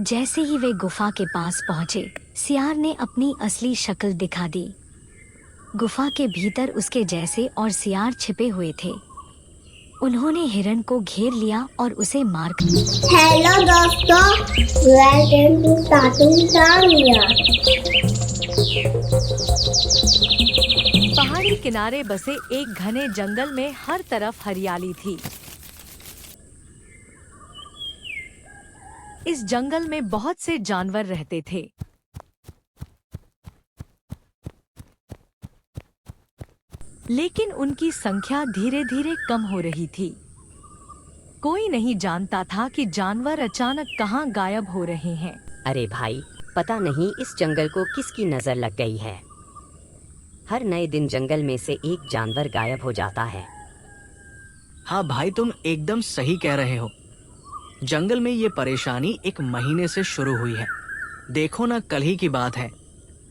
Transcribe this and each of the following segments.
जैसे ही वे गुफा के पास पहुंचे, सियार ने अपनी असली शक्ल दिखा दी। गुफा के भीतर उसके जैसे और सियार छिपे हुए थे। उन्होंने हिरण को घेर लिया और उसे मार हेलो दोस्तों, वेलकम टू कार्टून कहानियाँ। पहाड़ी किनारे बसे एक घने जंगल में हर तरफ हरियाली थी। इस जंगल में बहुत से जानवर रहते थे। लेकिन उनकी संख्या धीरे धीरे कम हो रही थी। कोई नहीं जानता था कि जानवर अचानक कहाँ गायब हो रहे हैं। अरे भाई, पता नहीं इस जंगल को किसकी नजर लग गई है। हर नए दिन जंगल में से एक जानवर गायब हो जाता है। हाँ भाई, तुम एकदम सही कह रहे हो। जंगल में ये परेशानी एक महीने से शुरू हुई है। देखो ना, कल ही की बात है,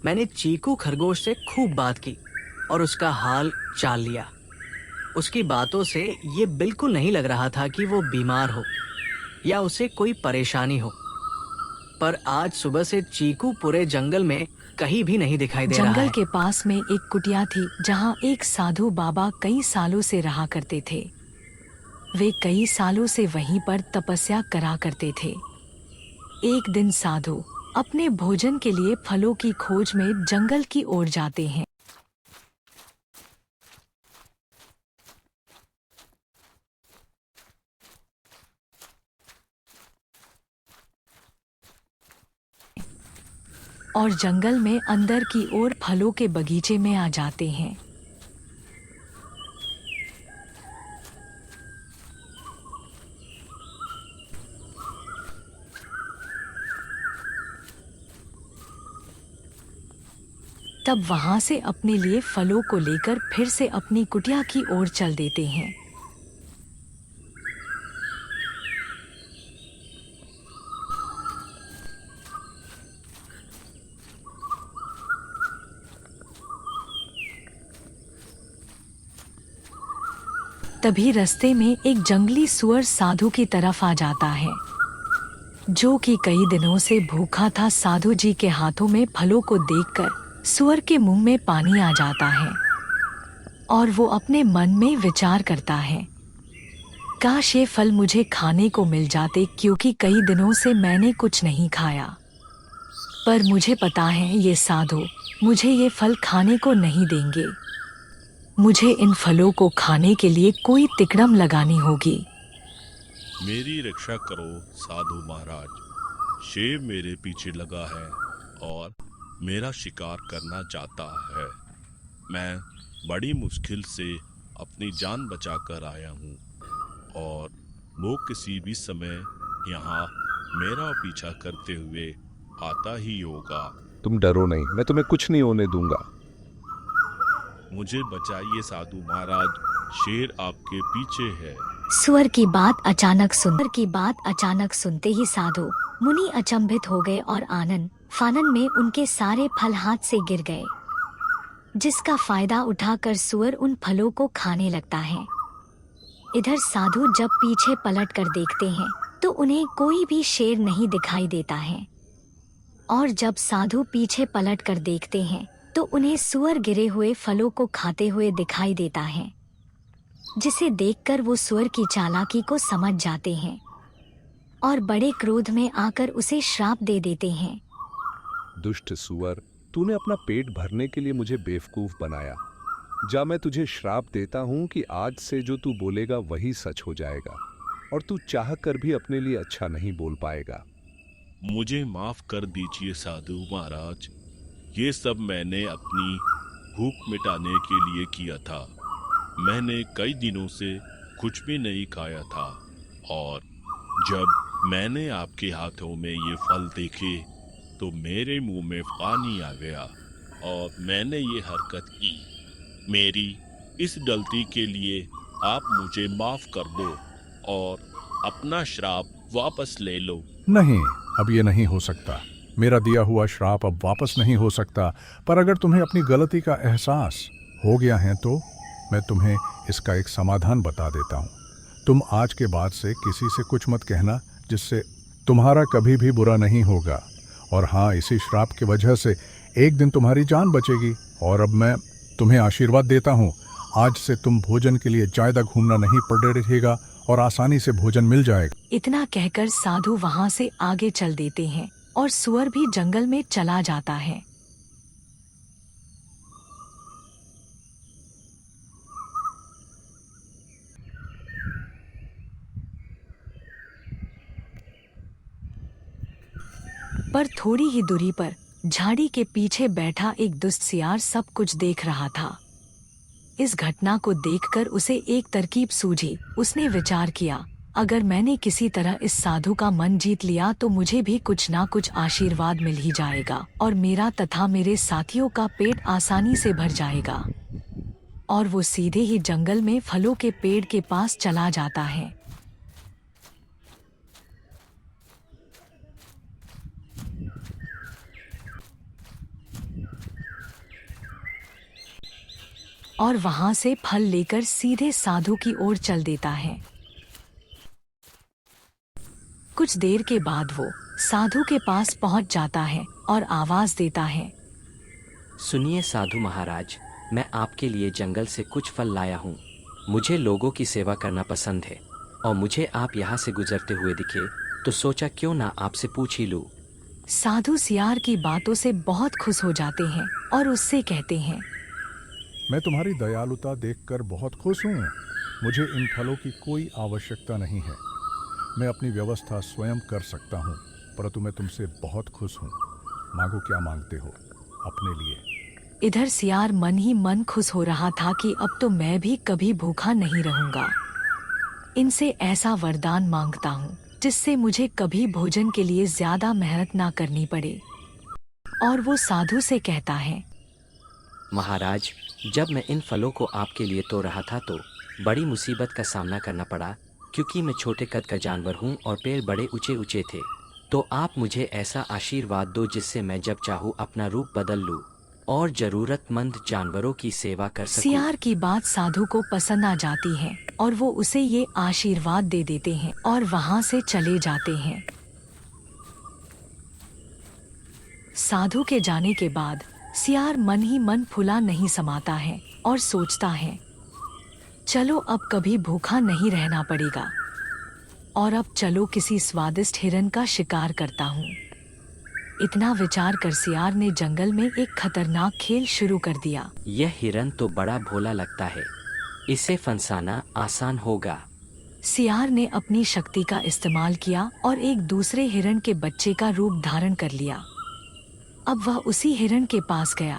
मैंने चीकू खरगोश से खूब बात की और उसका हाल चाल लिया। उसकी बातों से ये बिल्कुल नहीं लग रहा था कि वो बीमार हो या उसे कोई परेशानी हो। पर आज सुबह से चीकू पूरे जंगल में कहीं भी नहीं दिखाई दे रहा है। जंगल के पास में एक कुटिया थी जहाँ एक साधु बाबा कई सालों से रहा करते थे। वे कई सालों से वहीं पर तपस्या करा करते थे। एक दिन साधु अपने भोजन के लिए फलों की खोज में जंगल की ओर जाते हैं। और जंगल में अंदर की ओर फलों के बगीचे में आ जाते हैं। तब वहां से अपने लिए फलों को लेकर फिर से अपनी कुटिया की ओर चल देते हैं। तभी रास्ते में एक जंगली सुअर साधु की तरफ आ जाता है, जो कि कई दिनों से भूखा था। साधु जी के हाथों में फलों को देखकर सुअर के मुंह में पानी आ जाता है और वो अपने मन में विचार करता है, काश ये फल मुझे खाने को मिल जाते, क्योंकि कई दिनों से मैंने कुछ नहीं खाया। पर मुझे पता है ये साधु मुझे ये फल खाने को नहीं देंगे। मुझे इन फलों को खाने के लिए कोई तिकड़म लगानी होगी। मेरी रक्षा करो साधु महाराज, शेर मेरे पीछे लगा है और मेरा शिकार करना चाहता है। मैं बड़ी मुश्किल से अपनी जान बचाकर आया हूँ और वो किसी भी समय यहाँ मेरा पीछा करते हुए आता ही होगा। तुम डरो नहीं, मैं तुम्हें कुछ नहीं होने दूंगा। मुझे बचाइए साधु महाराज, शेर आपके पीछे है। सुअर की बात अचानक सुनते ही साधु मुनि अचंभित हो गए और आनन फानन में उनके सारे फल हाथ से गिर गए, जिसका फायदा उठाकर सुअर उन फलों को खाने लगता है। इधर साधु जब पीछे पलट कर देखते हैं तो उन्हें कोई भी शेर नहीं दिखाई देता है, और जब साधु पीछे पलट कर देखते हैं तो उन्हें सुअर गिरे हुए फलों को खाते हुए दिखाई देता है, जिसे देखकर वो सुअर की चालाकी को समझ जाते हैं और बड़े क्रोध में आकर उसे श्राप दे देते हैं। दुष्ट सुअर, तूने अपना पेट भरने के लिए मुझे बेवकूफ बनाया। जा, मैं तुझे श्राप देता हूँ कि आज से जो तू बोलेगा वही सच हो जाएगा और तू चाह कर भी अपने लिए अच्छा नहीं बोल पाएगा। मुझे माफ कर दीजिए साधु महाराज, ये सब मैंने अपनी भूख मिटाने के लिए किया था। मैंने कई दिनों से कुछ भी नहीं खाया था और जब मैंने आपके हाथों में ये फल देखे तो मेरे मुंह में पानी आ गया और मैंने ये हरकत की। मेरी इस गलती के लिए आप मुझे माफ कर दो और अपना श्राप वापस ले लो। नहीं, अब ये नहीं हो सकता। मेरा दिया हुआ श्राप अब वापस नहीं हो सकता। पर अगर तुम्हें अपनी गलती का एहसास हो गया है तो मैं तुम्हें इसका एक समाधान बता देता हूँ। तुम आज के बाद से किसी से कुछ मत कहना जिससे तुम्हारा कभी भी बुरा नहीं होगा। और हाँ, इसी श्राप की वजह से एक दिन तुम्हारी जान बचेगी। और अब मैं तुम्हें आशीर्वाद देता हूँ, आज से तुम भोजन के लिए ज्यादा घूमना नहीं पड़ रहेगा और आसानी से भोजन मिल जाएगा। इतना कहकर साधु वहां से आगे चल देते हैं और सुअर भी जंगल में चला जाता है। पर थोड़ी ही दूरी पर झाड़ी के पीछे बैठा एक दुष्ट सियार सब कुछ देख रहा था। इस घटना को देखकर उसे एक तरकीब सूझी। उसने विचार किया, अगर मैंने किसी तरह इस साधु का मन जीत लिया तो मुझे भी कुछ ना कुछ आशीर्वाद मिल ही जाएगा और मेरा तथा मेरे साथियों का पेट आसानी से भर जाएगा। और वो सीधे ही जंगल में फलों के पेड़ के पास चला जाता है। और वहां से फल लेकर सीधे साधु की ओर चल देता है। कुछ देर के बाद वो साधु के पास पहुंच जाता है और आवाज देता है, सुनिए साधु महाराज, मैं आपके लिए जंगल से कुछ फल लाया हूँ। मुझे लोगों की सेवा करना पसंद है और मुझे आप यहाँ से गुजरते हुए दिखे तो सोचा क्यों ना आपसे पूछ ही लूँ। साधु सियार की बातों से बहुत खुश हो जाते हैं और उससे कहते हैं, मैं तुम्हारी दयालुता देखकर बहुत खुश हूँ। मुझे इन फलों की कोई आवश्यकता नहीं है, मैं अपनी व्यवस्था स्वयं कर सकता हूँ, परंतु मैं तुमसे बहुत खुश हूँ। मांगो, क्या मांगते हो अपने लिए। इधर सियार मन ही मन खुश हो रहा था कि अब तो मैं भी कभी भूखा नहीं रहूंगा। इनसे ऐसा वरदान मांगता हूँ जिससे मुझे कभी भोजन के लिए ज्यादा मेहनत ना करनी पड़े। और वो साधु से कहता है, महाराज, जब मैं इन फलों को आपके लिए तोड़ रहा था तो बड़ी मुसीबत का सामना करना पड़ा, क्योंकि मैं छोटे कद का जानवर हूँ और पेड़ बड़े ऊंचे ऊंचे थे। तो आप मुझे ऐसा आशीर्वाद दो जिससे मैं जब चाहूँ अपना रूप बदल लूँ और जरूरतमंद जानवरों की सेवा कर सकूं। सियार की बात साधु को पसंद आ जाती है और वो उसे ये आशीर्वाद दे देते हैं और वहाँ से चले जाते हैं। साधु के जाने के बाद सियार मन ही मन फुला नहीं समाता है और सोचता है, चलो अब कभी भूखा नहीं रहना पड़ेगा और अब चलो किसी स्वादिष्ट हिरन का शिकार करता हूँ। इतना विचार कर सियार ने जंगल में एक खतरनाक खेल शुरू कर दिया। यह हिरन तो बड़ा भोला लगता है, इसे फंसाना आसान होगा। सियार ने अपनी शक्ति का इस्तेमाल किया और एक दूसरे हिरन के बच्चे का रूप धारण कर लिया। अब वह उसी हिरन के पास गया।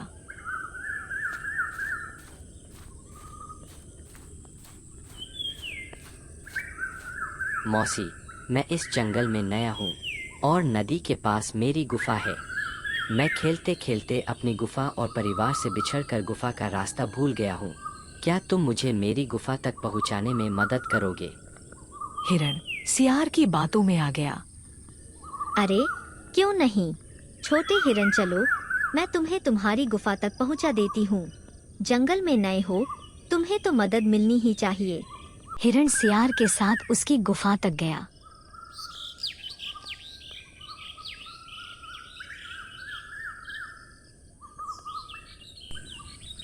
मौसी, मैं इस जंगल में नया हूँ और नदी के पास मेरी गुफा है। मैं खेलते खेलते अपनी गुफा और परिवार से बिछड़कर गुफा का रास्ता भूल गया हूँ। क्या तुम मुझे मेरी गुफा तक पहुँचाने में मदद करोगे? हिरन सियार की बातों में आ गया। अरे क्यों नहीं, छोटे हिरन चलो, मैं तुम्हें तुम्हारी गुफा तक पहुंचा देती हूँ। जंगल में नए हो, तुम्हें तो मदद मिलनी ही चाहिए। हिरण सियार के साथ उसकी गुफा तक गया।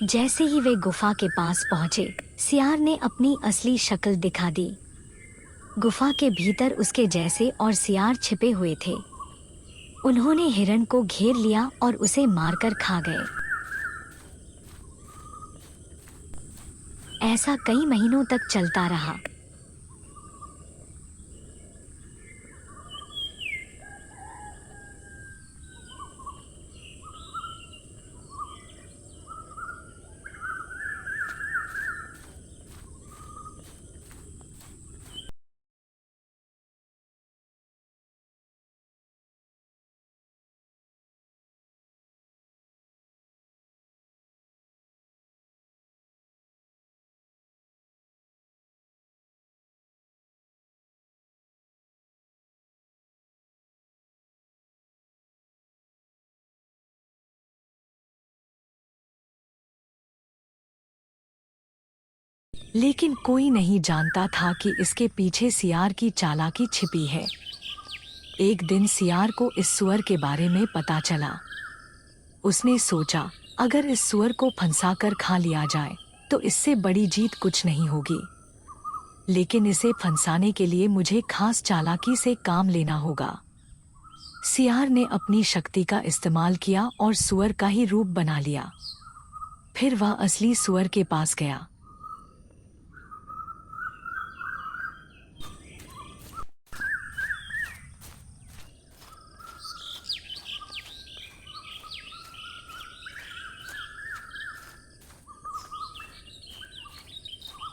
जैसे ही वे गुफा के पास पहुंचे, सियार ने अपनी असली शक्ल दिखा दी। गुफा के भीतर उसके जैसे और सियार छिपे हुए थे। उन्होंने हिरण को घेर लिया और उसे मारकर खा गए। ऐसा कई महीनों तक चलता रहा। लेकिन कोई नहीं जानता था कि इसके पीछे सियार की चालाकी छिपी है। एक दिन सियार को इस सुअर के बारे में पता चला। उसने सोचा, अगर इस सुअर को फंसाकर खा लिया जाए तो इससे बड़ी जीत कुछ नहीं होगी, लेकिन इसे फंसाने के लिए मुझे खास चालाकी से काम लेना होगा। सियार ने अपनी शक्ति का इस्तेमाल किया और सुअर का ही रूप बना लिया। फिर वह असली सुअर के पास गया।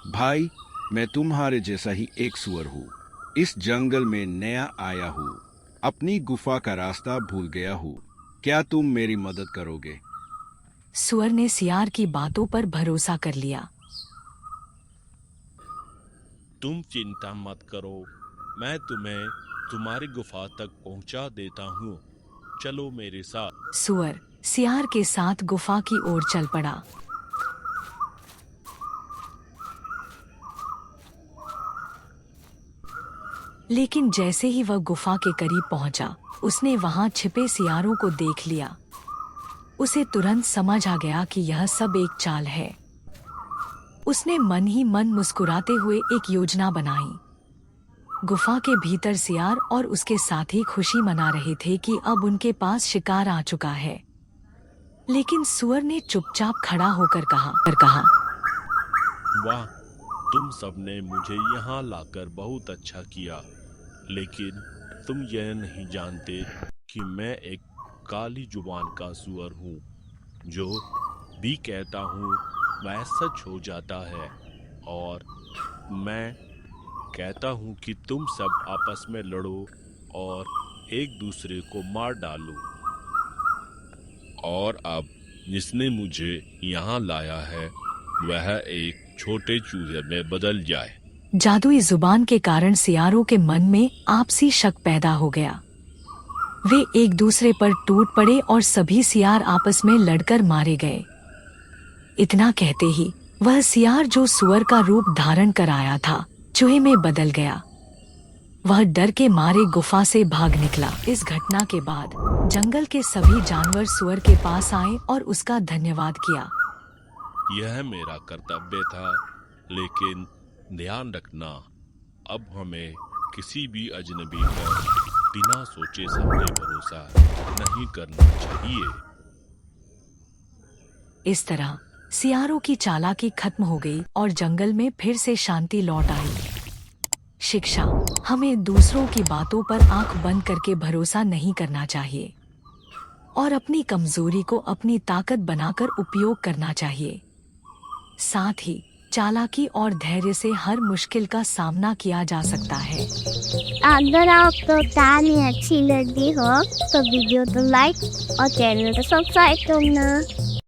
भाई, मैं तुम्हारे जैसा ही एक सुअर हूँ। इस जंगल में नया आया हूँ। अपनी गुफा का रास्ता भूल गया हूँ। क्या तुम मेरी मदद करोगे? सुअर ने सियार की बातों पर भरोसा कर लिया। तुम चिंता मत करो, मैं तुम्हें तुम्हारी गुफा तक पहुंचा देता हूँ। चलो मेरे साथ। सुअर सियार के साथ गुफा की ओर चल पड़ा। लेकिन जैसे ही वह गुफा के करीब पहुंचा, उसने वहां छिपे सियारों को देख लिया। उसे तुरंत समझ आ गया कि यह सब एक चाल है। उसने मन ही मन मुस्कुराते हुए एक योजना बनाई। गुफा के भीतर सियार और उसके साथी खुशी मना रहे थे कि अब उनके पास शिकार आ चुका है। लेकिन सुअर ने चुपचाप खड़ा होकर कहा, वाह, तुम सबने मुझे यहाँ लाकर बहुत अच्छा किया, लेकिन तुम यह नहीं जानते कि मैं एक काली जुबान का सुअर हूँ। जो भी कहता हूँ वह सच हो जाता है, और मैं कहता हूँ कि तुम सब आपस में लड़ो और एक दूसरे को मार डालो। और अब जिसने मुझे यहाँ लाया है वह एक छोटे चूहे में बदल जाए। जादुई जुबान के कारण सियारों के मन में आपसी शक पैदा हो गया। वे एक दूसरे पर टूट पड़े और सभी सियार आपस में लड़कर मारे गए। इतना कहते ही वह सियार जो सुअर का रूप धारण कर आया था, चूहे में बदल गया। वह डर के मारे गुफा से भाग निकला। इस घटना के बाद जंगल के सभी जानवर सुअर के पास आए और उसका धन्यवाद किया। यह मेरा कर्तव्य था, लेकिन ध्यान रखना, अब हमें किसी भी अजनबी पर बिना सोचे समझे भरोसा नहीं करना चाहिए। इस तरह सियारों की चालाकी खत्म हो गई और जंगल में फिर से शांति लौट आई। शिक्षा: हमें दूसरों की बातों पर आंख बंद करके भरोसा नहीं करना चाहिए और अपनी कमजोरी को अपनी ताकत बनाकर उपयोग करना चाहिए। साथ ही चालाकी और धैर्य से हर मुश्किल का सामना किया जा सकता है। अगर आपको कहानी अच्छी लगी हो तो वीडियो को लाइक और चैनल को सब्सक्राइब करना।